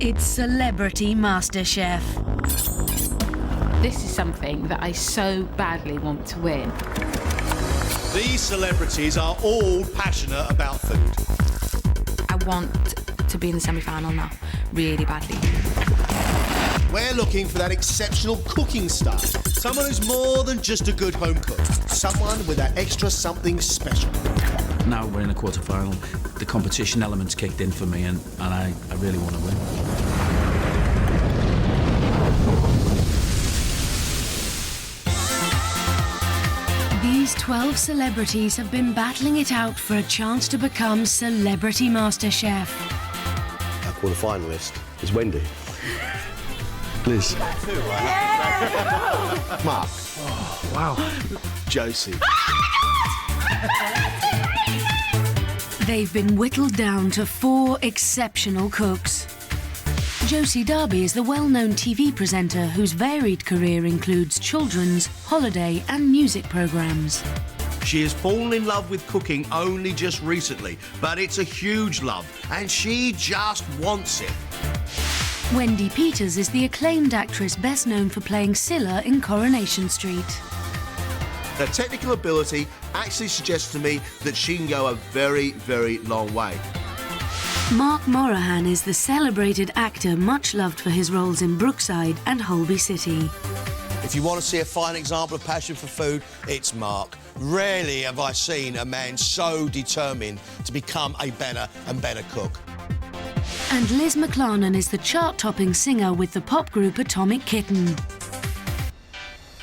It's Celebrity MasterChef. This is something that I so badly want to win. These celebrities are all passionate about food. I want to be in the semi-final now, really badly. We're looking for that exceptional cooking style. Someone who's more than just a good home cook. Someone with that extra something special. Now we're in the quarterfinal. The competition element's kicked in for me, and I really want to win. These 12 celebrities have been battling it out for a chance to become Celebrity MasterChef. Our quarter-finalist is Wendy. Liz. Mark. Oh, wow. Josie. They've been whittled down to 4 exceptional cooks. Josie Darby is the well-known TV presenter whose varied career includes children's, holiday and music programmes. She has fallen in love with cooking only just recently, but it's a huge love, and she just wants it. Wendy Peters is the acclaimed actress best known for playing Scylla in Coronation Street. Her technical ability actually suggests to me that she can go a very, very long way. Mark Morahan is the celebrated actor much loved for his roles in Brookside and Holby City. If you want to see a fine example of passion for food, it's Mark. Rarely have I seen a man so determined to become a better and better cook. And Liz McLarnon is the chart-topping singer with the pop group Atomic Kitten.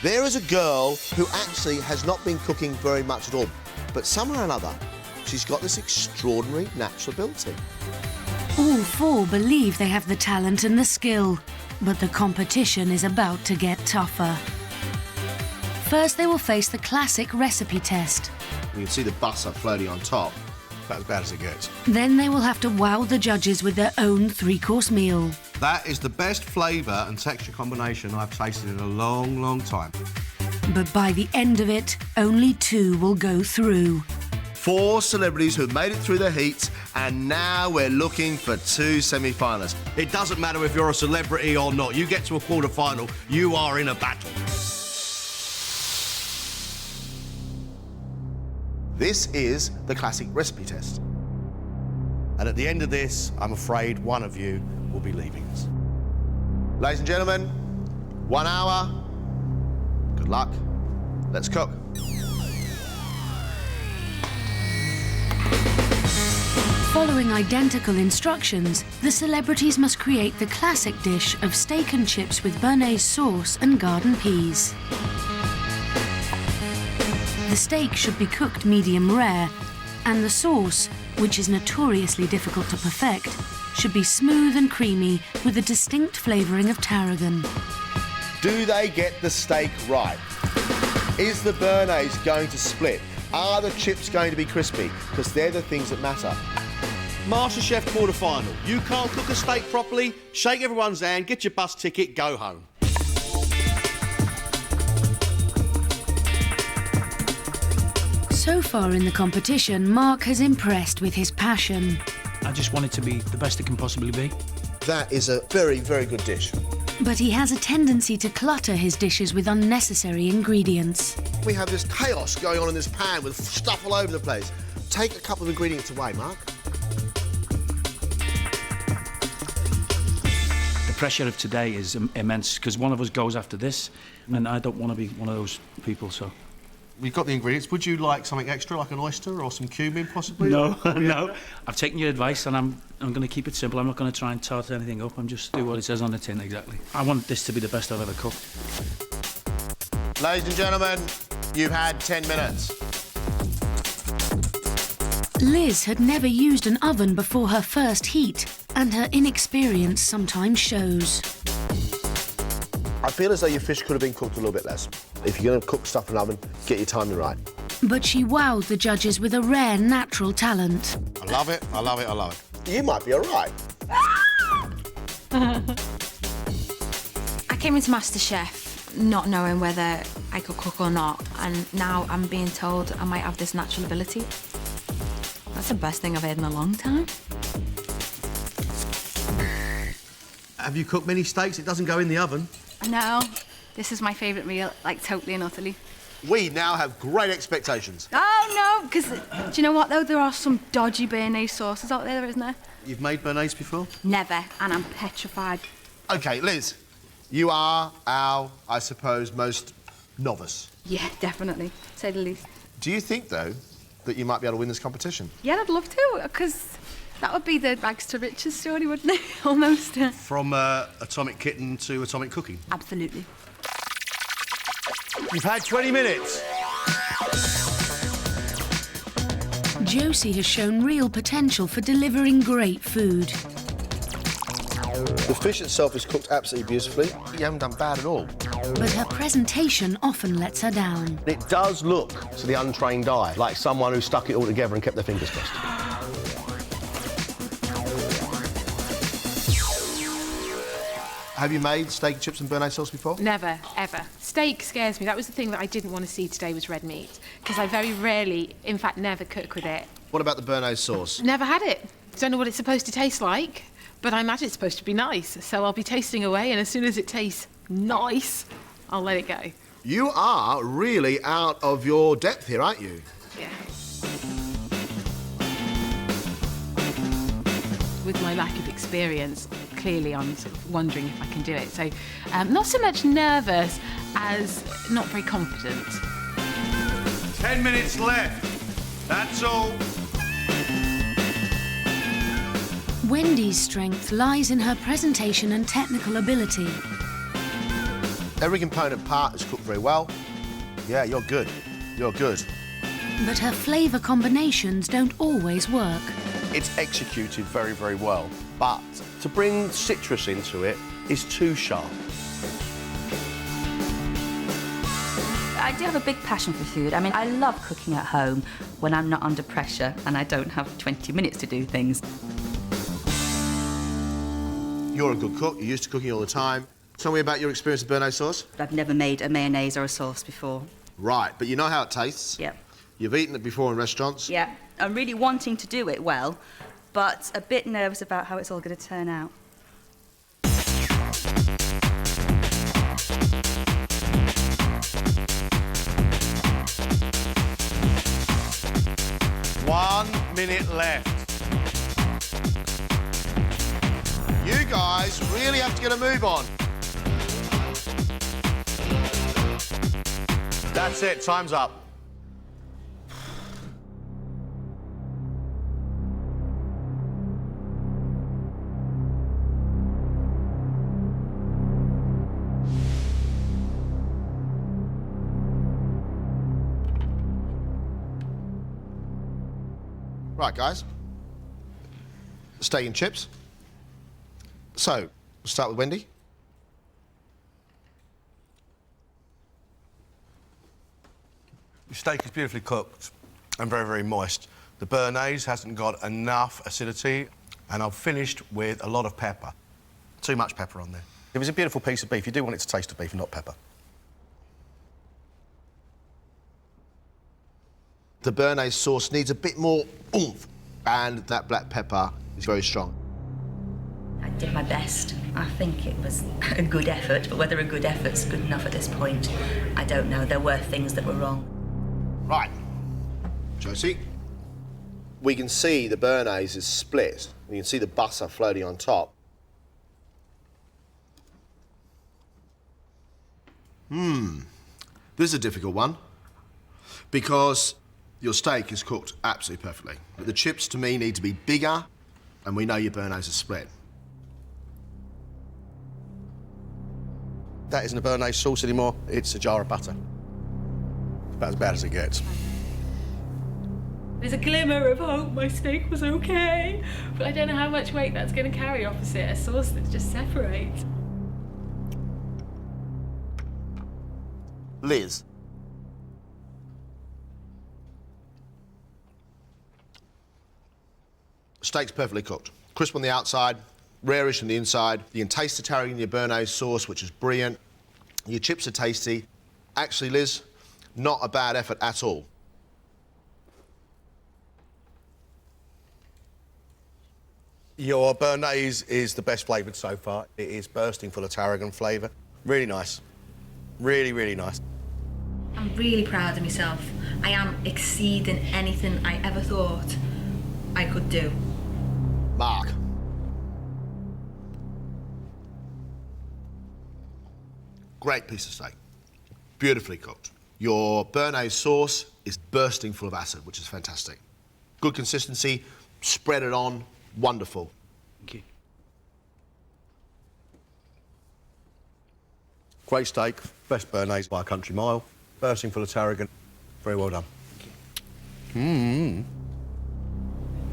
There is a girl who actually has not been cooking very much at all, but somehow or another, she's got this extraordinary natural ability. All 4 believe they have the talent and the skill, but the competition is about to get tougher. First, they will face the classic recipe test. You can see the butter floating on top. About as bad as it gets. Then they will have to wow the judges with their own 3-course meal. That is the best flavour and texture combination I've tasted in a long, long time. But by the end of it, only 2 will go through. 4 celebrities who've made it through the heats, and now we're looking for 2 semi-finalists. It doesn't matter if you're a celebrity or not. You get to a quarter-final, you are in a battle. This is the classic recipe test. And at the end of this, I'm afraid one of you will be leaving us. Ladies and gentlemen, 1 hour. Good luck. Let's cook. Following identical instructions, the celebrities must create the classic dish of steak and chips with bearnaise sauce and garden peas. The steak should be cooked medium rare, and the sauce, which is notoriously difficult to perfect, should be smooth and creamy with a distinct flavouring of tarragon. Do they get the steak right? Is the bearnaise going to split? Are the chips going to be crispy? Because they're the things that matter. MasterChef quarter-final. You can't cook a steak properly, shake everyone's hand, get your bus ticket, go home. So far in the competition, Mark has impressed with his passion. I just want it to be the best it can possibly be. That is a very, very good dish. But he has a tendency to clutter his dishes with unnecessary ingredients. We have this chaos going on in this pan with stuff all over the place. Take a couple of ingredients away, Mark. The pressure of today is immense, because one of us goes after this, and I don't want to be one of those people, so... We've got the ingredients. Would you like something extra, like an oyster or some cumin, possibly? No, no. I've taken your advice, and I'm going to keep it simple. I'm not going to try and tart anything up. I'm just do what it says on the tin, exactly. I want this to be the best I've ever cooked. Ladies and gentlemen, you've had 10 minutes. Liz had never used an oven before her first heat, and her inexperience sometimes shows. I feel as though your fish could have been cooked a little bit less. If you're going to cook stuff in an oven, get your timing right. But she wowed the judges with a rare natural talent. I love it, I love it, I love it. You might be all right. I came into MasterChef not knowing whether I could cook or not, and now I'm being told I might have this natural ability. That's the best thing I've heard in a long time. Have you cooked many steaks? It doesn't go in the oven. No, this is my favourite meal, like totally and utterly. We now have great expectations. Oh, no, because do you know what, though? There are some dodgy bearnaise sauces out there, isn't there? You've made bearnaise before? Never, and I'm petrified. OK, Liz, you are our, I suppose, most novice. Yeah, definitely, to say the least. Do you think, though, that you might be able to win this competition? Yeah, I'd love to, because that would be the rags to riches story, wouldn't it? Almost. From atomic kitten to atomic cooking? Absolutely. You've had 20 minutes. Josie has shown real potential for delivering great food. The fish itself is cooked absolutely beautifully. You haven't done bad at all. But her presentation often lets her down. It does look, to the untrained eye, like someone who stuck it all together and kept their fingers crossed. Have you made steak and chips and bearnaise sauce before? Never, ever. Steak scares me. That was the thing that I didn't want to see today was red meat, because I very rarely, in fact, never cook with it. What about the bearnaise sauce? Never had it. Don't know what it's supposed to taste like, but I imagine it's supposed to be nice. So I'll be tasting away, and as soon as it tastes nice, I'll let it go. You are really out of your depth here, aren't you? Yeah. With my lack of experience, clearly I'm sort of wondering if I can do it. So not so much nervous as not very confident. 10 minutes left. That's all. Wendy's strength lies in her presentation and technical ability. Every component part is cooked very well. Yeah, you're good. You're good. But her flavour combinations don't always work. It's executed very, very well, but to bring citrus into it is too sharp. I do have a big passion for food. I mean, I love cooking at home when I'm not under pressure and I don't have 20 minutes to do things. You're a good cook. You're used to cooking all the time. Tell me about your experience with bearnaise sauce. I've never made a mayonnaise or a sauce before. Right, but you know how it tastes. Yeah. You've eaten it before in restaurants. Yeah. I'm really wanting to do it well, but a bit nervous about how it's all going to turn out. One minute left. You guys really have to get a move on. That's it, time's up. Right, guys. Steak and chips. So, we'll start with Wendy. The steak is beautifully cooked and very, very moist. The bearnaise hasn't got enough acidity, and I've finished with a lot of pepper. Too much pepper on there. It was a beautiful piece of beef. You do want it to taste of beef, not pepper. The bearnaise sauce needs a bit more oomph, and that black pepper is very strong. I did my best. I think it was a good effort, but whether a good effort's good enough at this point, I don't know. There were things that were wrong. Right. Josie, we can see the bearnaise is split. You can see the butter floating on top. This is a difficult one because your steak is cooked absolutely perfectly. But the chips, to me, need to be bigger, and we know your bearnaise is split. That isn't a bearnaise sauce anymore, it's a jar of butter. About as bad as it gets. There's a glimmer of hope my steak was okay, but I don't know how much weight that's going to carry opposite a sauce that just separates. Liz. Steak's perfectly cooked. Crisp on the outside, rarish on the inside. You can taste the tarragon in your bearnaise sauce, which is brilliant. Your chips are tasty. Actually, Liz, not a bad effort at all. Your bearnaise is the best flavoured so far. It is bursting full of tarragon flavour. Really nice. Really, really nice. I'm really proud of myself. I am exceeding anything I ever thought I could do. Mark. Great piece of steak. Beautifully cooked. Your bearnaise sauce is bursting full of acid, which is fantastic. Good consistency, spread it on, wonderful. Thank you. Great steak, best bearnaise by a country mile. Bursting full of tarragon. Very well done.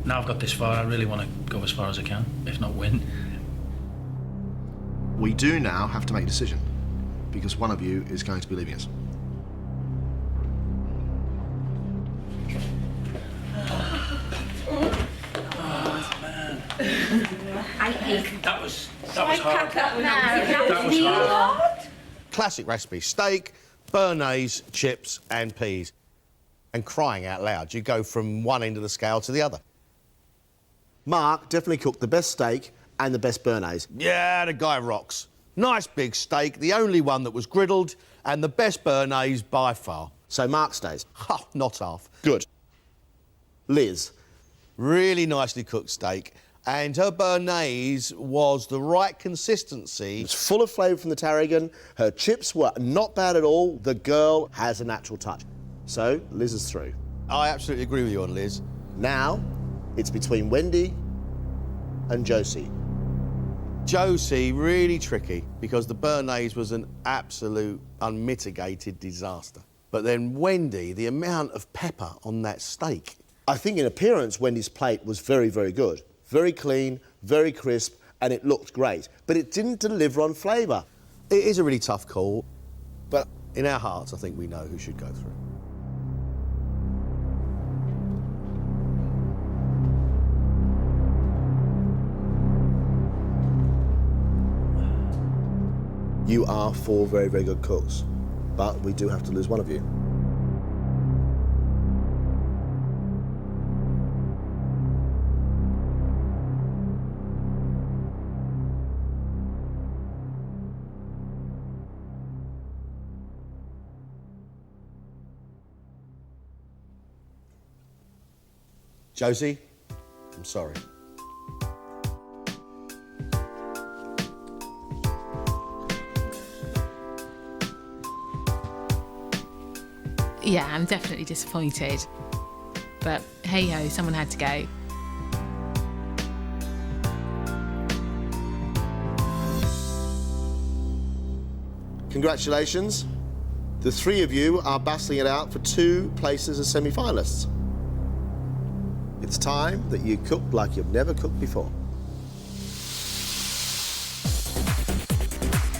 Now I've got this far, I really want to go as far as I can, if not win. We do now have to make a decision, because one of you is going to be leaving us. I hate That was hard. that. Was hard. Classic recipe, steak, bearnaise, chips and peas. And crying out loud, you go from one end of the scale to the other. Mark definitely cooked the best steak and the best bearnaise. Yeah, the guy rocks. Nice big steak, the only one that was griddled, and the best bearnaise by far. So Mark stays. Ha, not half. Good. Liz. Really nicely cooked steak, and her bearnaise was the right consistency. It's full of flavour from the tarragon. Her chips were not bad at all. The girl has a natural touch. So Liz is through. I absolutely agree with you on Liz. Now it's between Wendy and Josie. Josie, really tricky, because the bearnaise was an absolute unmitigated disaster. But then Wendy, the amount of pepper on that steak. I think in appearance, Wendy's plate was very, very good. Very clean, very crisp, and it looked great. But it didn't deliver on flavour. It is a really tough call, but in our hearts, I think we know who should go through. You are four very, very good cooks, but we do have to lose one of you. Josie, I'm sorry. Yeah, I'm definitely disappointed. But hey-ho, someone had to go. Congratulations. The three of you are battling it out for 2 places as semi-finalists. It's time that you cook like you've never cooked before.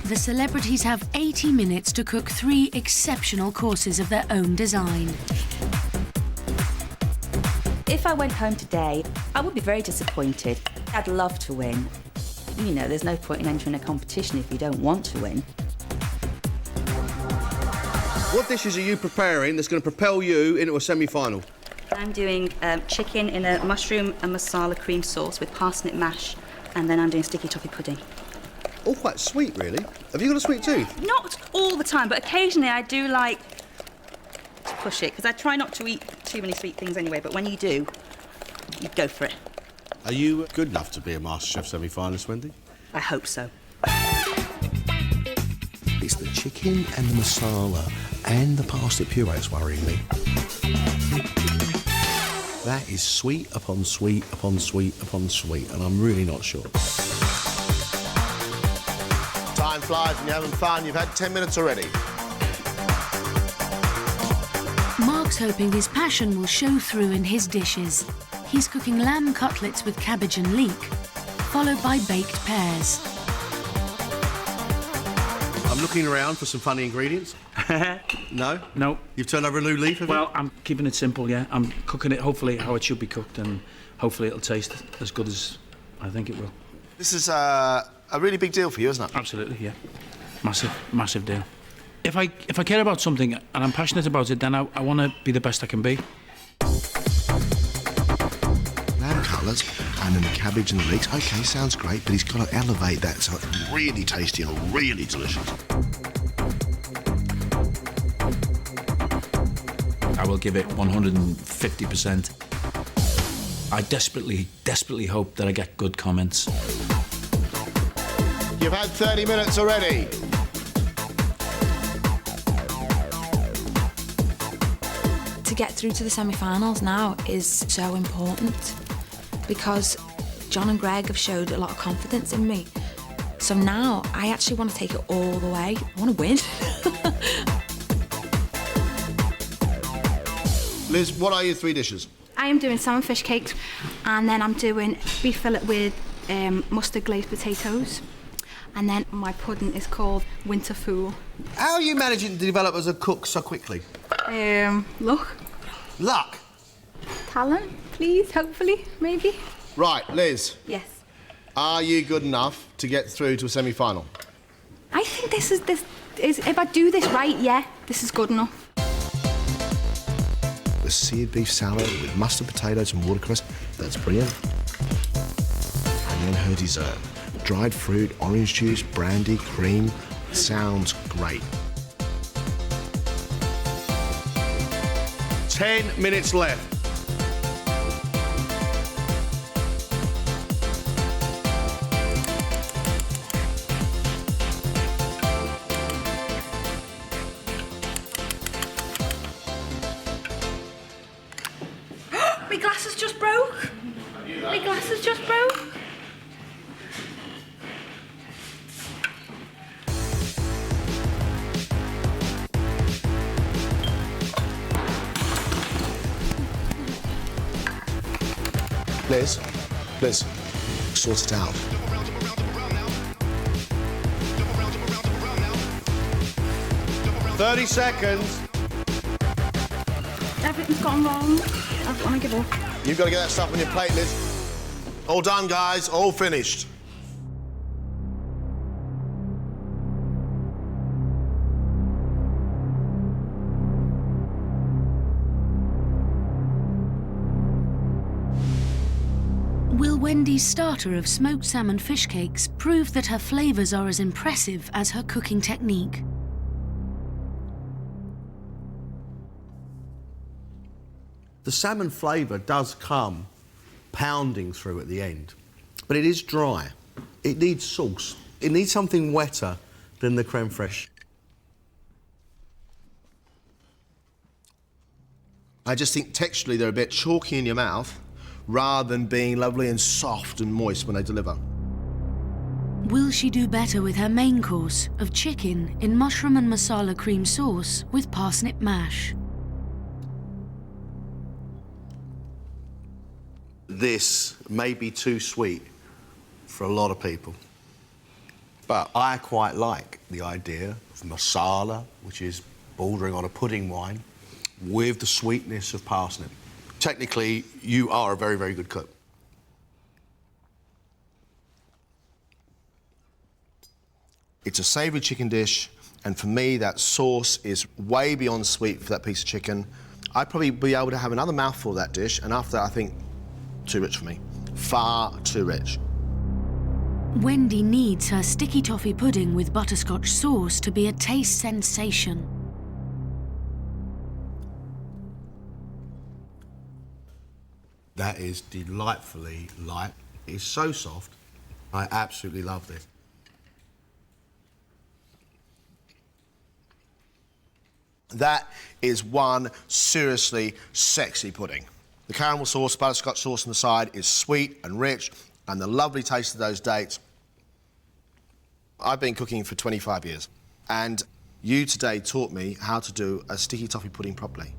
The celebrities have 80 minutes to cook 3 exceptional courses of their own design. If I went home today, I would be very disappointed. I'd love to win. You know, there's no point in entering a competition if you don't want to win. What dishes are you preparing that's going to propel you into a semi-final? I'm doing chicken in a mushroom and masala cream sauce with parsnip mash, and then I'm doing sticky toffee pudding. All quite sweet, really. Have you got a sweet tooth? Not all the time, but occasionally I do like to push it, because I try not to eat too many sweet things anyway, but when you do, you go for it. Are you good enough to be a MasterChef semi-finalist, Wendy? I hope so. It's the chicken and the masala and the parsnip puree that's worrying me. That is sweet upon sweet upon sweet upon sweet, and I'm really not sure. Time flies when you're having fun. You've had 10 minutes already. Mark's hoping his passion will show through in his dishes. He's cooking lamb cutlets with cabbage and leek, followed by baked pears. I'm looking around for some funny ingredients. No? No. You've turned over a new leaf, have you? Well, I'm keeping it simple, yeah. I'm cooking it, hopefully, how it should be cooked, and hopefully it'll taste as good as I think it will. This is a really big deal for you, isn't it? Absolutely, yeah. Massive, massive deal. If I care about something and I'm passionate about it, then I want to be the best I can be. Lamb cutlets and and then the cabbage and the leeks. OK, sounds great, but he's got to elevate that so it's really tasty and really delicious. I will give it 150%. I desperately hope that I get good comments. You've had 30 minutes already. To get through to the semi-finals now is so important because John and Greg have showed a lot of confidence in me. So now I actually want to take it all the way. I want to win. Liz, what are your 3 dishes? I am doing salmon fish cakes, and then I'm doing beef fillet with mustard glazed potatoes, and then my pudding is called Winter Fool. How are you managing to develop as a cook so quickly? Look, Luck. talent, please, hopefully, maybe. Right, Liz, Yes. are you good enough to get through to a semi-final? I think this is if I do this right, yeah, this is good enough. The seared beef salad with mustard potatoes and watercress, that's brilliant. And then her dessert. Dried fruit, orange juice, brandy, cream. Sounds great. 10 minutes left. My glasses just broke. My glasses just broke. Liz, sort it out. "30 seconds. Everything's gone wrong. I don't want to give up. You've got to get that stuff on your plate, Liz. All done, guys. All finished. Will Wendy's starter of smoked salmon fish cakes prove that her flavours are as impressive as her cooking technique? The salmon flavour does come pounding through at the end, but it is dry. It needs sauce. It needs something wetter than the creme fraiche. I just think texturally they're a bit chalky in your mouth rather than being lovely and soft and moist when they deliver. Will she do better with her main course of chicken in mushroom and masala cream sauce with parsnip mash? This may be too sweet for a lot of people, but I quite like the idea of masala, which is bordering on a pudding wine, with the sweetness of parsnip. Technically, you are a very, very good cook. It's a savoury chicken dish, and for me, that sauce is way beyond sweet for that piece of chicken. I'd probably be able to have another mouthful of that dish, and after that, I think, too rich for me. Far too rich. Wendy needs her sticky toffee pudding with butterscotch sauce to be a taste sensation. That is delightfully light. It's so soft. I absolutely love this. That is one seriously sexy pudding. The caramel sauce, butterscotch sauce on the side is sweet and rich, and the lovely taste of those dates. I've been cooking for 25 years, and you today taught me how to do a sticky toffee pudding properly.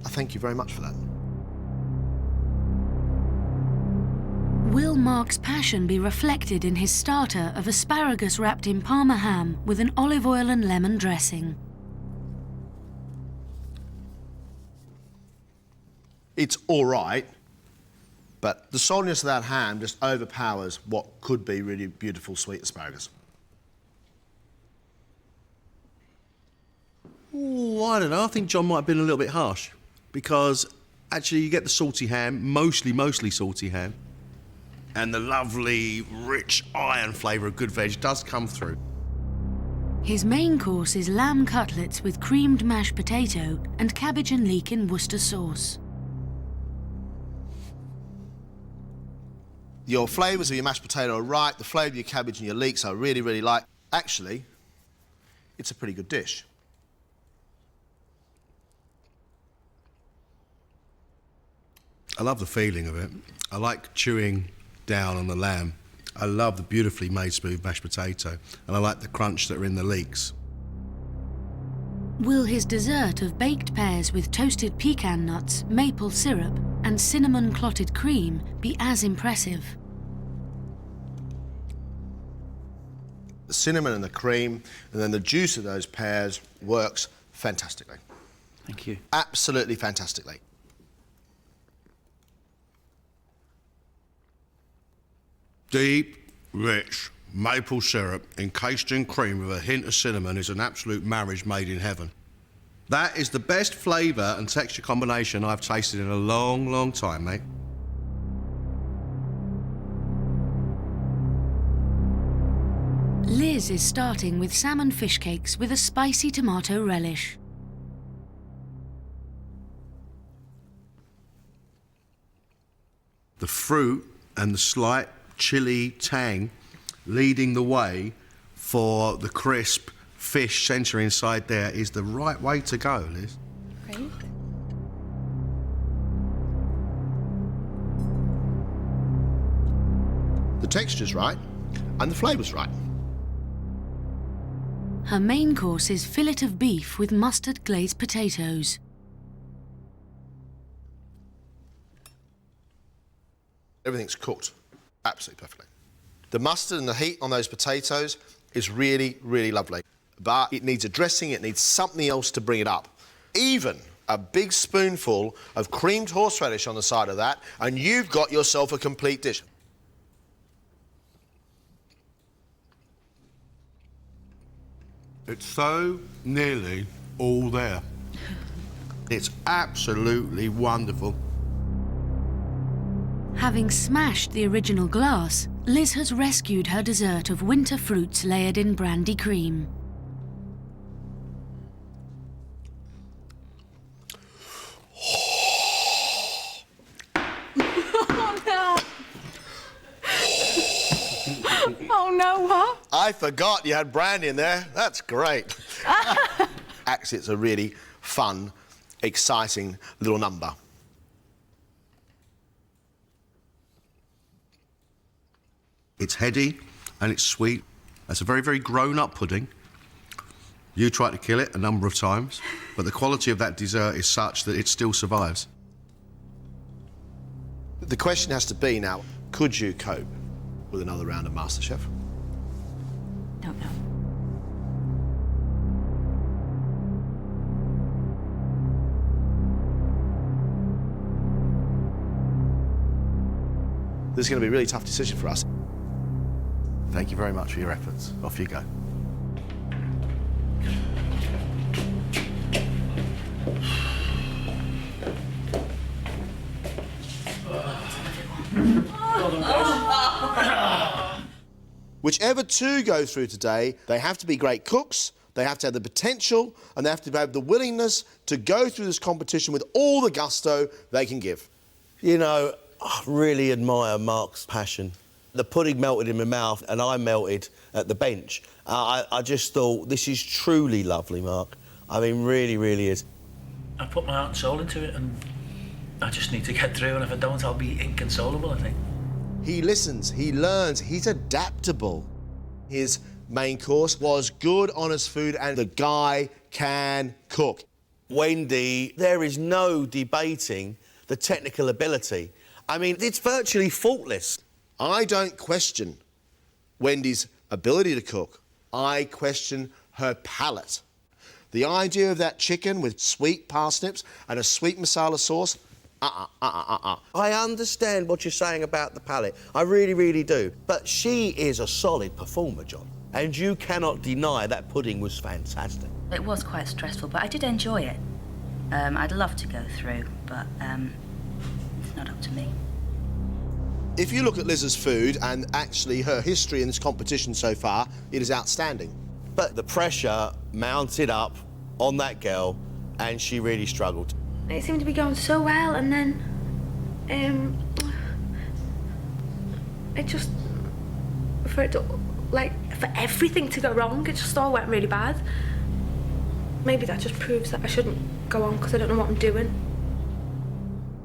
I thank you very much for that. Will Mark's passion be reflected in his starter of asparagus wrapped in Parma ham with an olive oil and lemon dressing? It's all right, but the saltiness of that ham just overpowers what could be really beautiful sweet asparagus. Ooh, I don't know. I think John might have been a little bit harsh because Actually, you get the salty ham, mostly salty ham. And the lovely, rich iron flavour of good veg does come through. His main course is lamb cutlets with creamed mashed potato and cabbage and leek in Worcester sauce. Your flavours of your mashed potato are right, the flavour of your cabbage and your leeks I really, really like. Actually, it's a pretty good dish. I love the feeling of it. I like chewing down on the lamb. I love the beautifully made smooth mashed potato, and I like the crunch that are in the leeks. Will his dessert of baked pears with toasted pecan nuts, maple syrup and cinnamon clotted cream be as impressive? The cinnamon and the cream, and then the juice of those pears works fantastically. Thank you. Absolutely fantastically. Deep, rich maple syrup encased in cream with a hint of cinnamon is an absolute marriage made in heaven. That is the best flavour and texture combination I've tasted in a long, long time, mate. Liz is starting with salmon fish cakes with a spicy tomato relish. The fruit and the slight chilli tang leading the way for the crisp fish centre inside there is the right way to go, Liz. Great. The texture's right, and the flavour's right. Her main course is fillet of beef with mustard glazed potatoes. Everything's cooked absolutely perfectly. The mustard and the heat on those potatoes is really, really lovely. But it needs a dressing, it needs something else to bring it up. Even a big spoonful of creamed horseradish on the side of that, and you've got yourself a complete dish. It's so nearly all there. It's absolutely wonderful. Having smashed the original glass, Liz has rescued her dessert of winter fruits layered in brandy cream. Oh no, what? I forgot you had brandy in there. That's great. Actually, it's a really fun, exciting little number. It's heady and it's sweet. It's a very, very grown-up pudding. You tried to kill it a number of times, but the quality of that dessert is such that it still survives. The question has to be now, could you cope with another round of MasterChef? Don't know. This is going to be a really tough decision for us. Thank you very much for your efforts. Off you go. Whichever two go through today, they have to be great cooks, they have to have the potential, and they have to have the willingness to go through this competition with all the gusto they can give. You know, I really admire Mark's passion. The pudding melted in my mouth and I melted at the bench. I just thought, this is truly lovely, Mark. I mean, really, really is. I put my heart and soul into it and I just need to get through, and if I don't, I'll be inconsolable, I think. He listens, he learns, he's adaptable. His main course was good, honest food, and the guy can cook. Wendy, there is no debating the technical ability. I mean, it's virtually faultless. I don't question Wendy's ability to cook. I question her palate. The idea of that chicken with sweet parsnips and a sweet masala sauce, I understand what you're saying about the palate. I really, really do. But she is a solid performer, John. And you cannot deny that pudding was fantastic. It was quite stressful, but I did enjoy it. I'd love to go through, but it's not up to me. If you look at Liz's food and actually her history in this competition so far, it is outstanding. But the pressure mounted up on that girl and she really struggled. It seemed to be going so well, and then it just, for everything to go wrong, it just all went really bad. Maybe that just proves that I shouldn't go on because I don't know what I'm doing.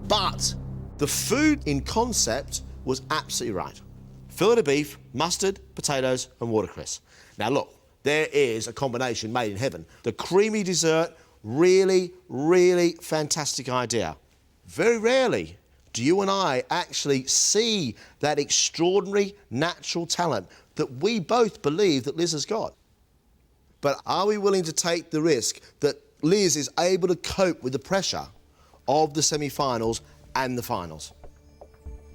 But the food in concept was absolutely right. Fillet of beef, mustard, potatoes and watercress. Now look, there is a combination made in heaven. The creamy dessert, really, really fantastic idea. Very rarely do you and I actually see that extraordinary natural talent that we both believe that Liz has got. But are we willing to take the risk that Liz is able to cope with the pressure of the semi-finals and the finals?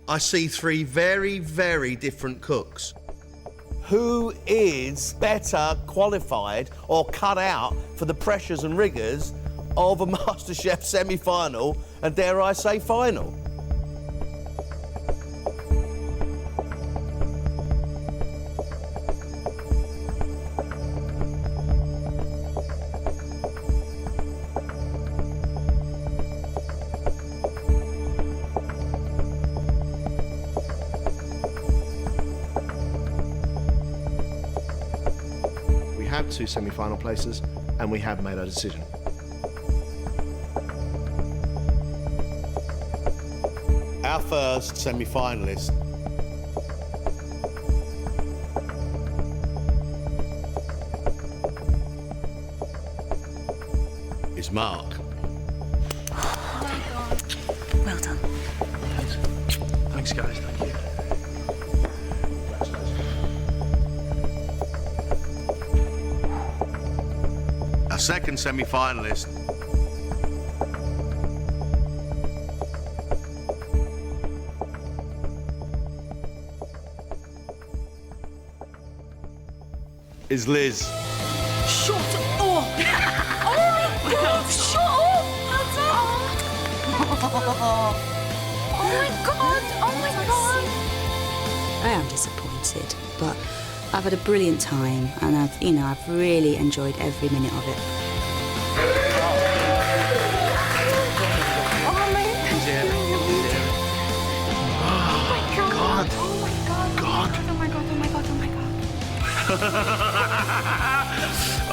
I see three very, very different cooks. Who is better qualified or cut out for the pressures and rigours of a MasterChef semi-final and, dare I say, final? We have 2 semi-final places and we have made our decision. Our first semi-finalist is Mark. Well done. Thanks, guys. Thank you. Our second semi-finalist is Liz. Shut up! Oh my God! Shut up! Oh my God! Oh my God! I am disappointed, but I've had a brilliant time, and I've really enjoyed every minute of it.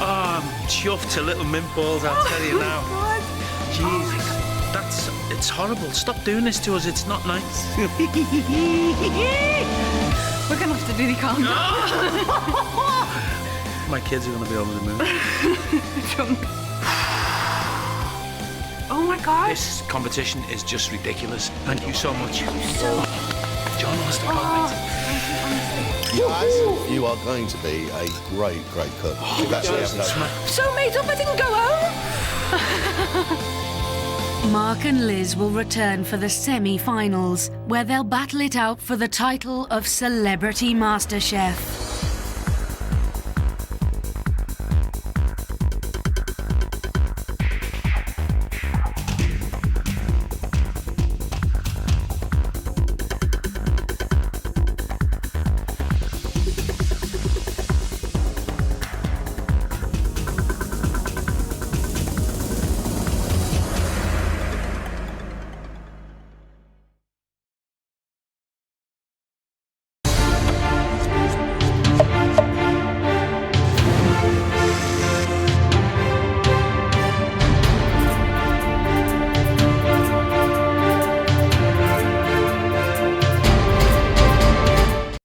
Oh, I'm chuffed to little mint balls, I'll tell you now. God. Jesus, it's horrible. Stop doing this to us, it's not nice. We're gonna have to do the countdown. My kids are gonna be over the moon. Oh my God. This competition is just ridiculous. Thank you so much. John wants to go, mate. Guys, You are going to be a great, great cook. Congratulations. So made up, I didn't go home. Mark and Liz will return for the semi-finals, where they'll battle it out for the title of Celebrity MasterChef.